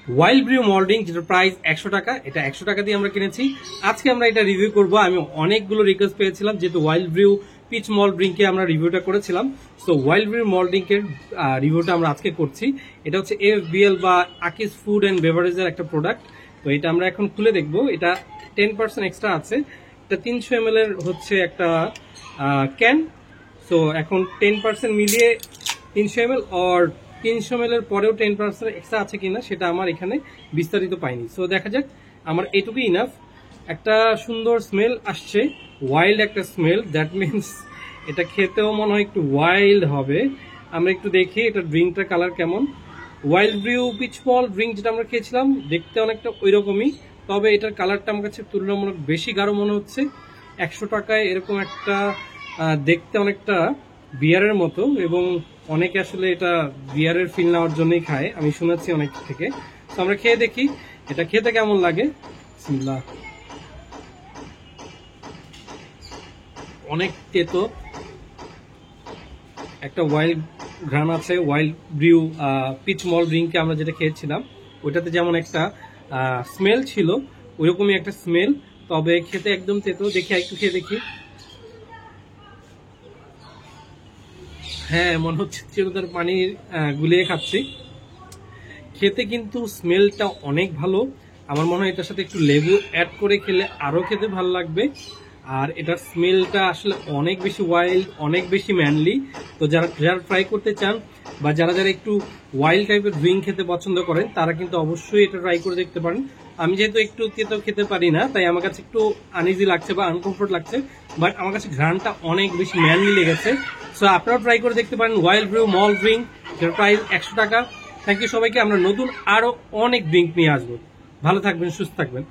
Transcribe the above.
Wild brew malt drink, যেটা price 100 টাকা। এটা 100 টাকা দিয়ে আমরা কিনেছি। আজকে আমরা এটা রিভিউ করব। আমি অনেকগুলো রিকোয়েস্ট পেয়েছিলাম, যেহেতু ওয়াইল্ড ব্রিউ পিচ মল্ট ড্রিঙ্কে আমরা রিভিউটা করেছিলাম। সো ওয়াইল্ড ব্রিউ মল্ট ড্রিঙ্কের রিভিউটা আমরা আজকে করছি। এটা হচ্ছে এফবিএল বা আকিস ফুড অ্যান্ড বেভারেজের একটা প্রোডাক্ট। তো এটা আমরা এখন খুলে দেখব। এটা 10% এক্সট্রা আছে। এটা 300 ml এর হচ্ছে একটা ক্যান। সো এখন 10% মিলিয়ে 300 ml, আর 300 ml এর পরেও 10% এক্সট্রা আছে কিনা সেটা আমার এখানে বিস্তারিত পাইনি। সো দেখা যাক, আমার এটুকুই ইনাফ। একটা সুন্দর স্মেল আসছে, ওয়াইল্ড একটা স্মেল। দ্যাট মিনস এটা খেতেও মনে হয় একটু ওয়াইল্ড হবে। আমরা একটু দেখি এটা ড্রিঙ্কটার কালার কেমন। Wild brew peach malt drink যেটা আমরা খেয়েছিলাম দেখতে অনেকটা ওই রকমই, তবে এটার কালারটা আমার কাছে তুলনামূলক বেশি গাঢ় মনে হচ্ছে। 100 টাকায় এরকম একটা দেখতে অনেকটা বিয়ারের মতো, এবং অনেকে আসলে এটা বিয়ারের ফিল নেওয়ার জন্যই খায়, আমি শুনেছি অনেক থেকে। তো আমরা খেয়ে দেখি এটা খেতে কেমন লাগে। বিসমিল্লাহ। অনেক তেতো, একটা ওয়াইল্ড ঘ্রাণ আছে। ওয়াইল্ড ব্রিউ পিচ মল্ট ড্রিঙ্কে আমরা যেটা খেয়েছিলাম ওইটাতে যেমন একটা স্মেল ছিল, ওইরকমই একটা স্মেল, তবে খেতে একদম তেতো। দেখি একটু খেয়ে দেখি। হ্যাঁ, মনে হচ্ছে চিরতার পানি গুলিয়ে খাচ্ছি। খেতে কিন্তু স্মেলটা অনেক ভালো। আমার মনে হয় এটার সাথে একটু লেবু অ্যাড করে খেলে আরো খেতে ভালো লাগবে। আর এটার স্মেলটা আসলে অনেক বেশি ওয়াইল্ড, অনেক বেশি ম্যানলি। তো যারা ট্রাই করতে চান বা যারা যারা একটু ওয়াইল্ড টাইপের ড্রিঙ্ক খেতে পছন্দ করেন তারা কিন্তু অবশ্যই এটা ট্রাই করে দেখতে পারেন। আমি যেহেতু একটু তেতো খেতে পারি না, তাই আমার কাছে একটু আনইজি লাগছে বা আনকমফোর্ট লাগছে, বাট আমার কাছে ঘ্রাণটা অনেক বেশি ম্যানলি লেগেছে। সো আপনারাও ট্রাই করে দেখতে পারেন ওয়াইল্ড ব্রিউ মল্ট ড্রিঙ্ক, যার প্রাইস 100 টাকা। থ্যাংক ইউ সবাইকে। আমরা নতুন আরো অনেক ড্রিঙ্ক নিয়ে আসবো। ভালো থাকবেন, সুস্থ থাকবেন।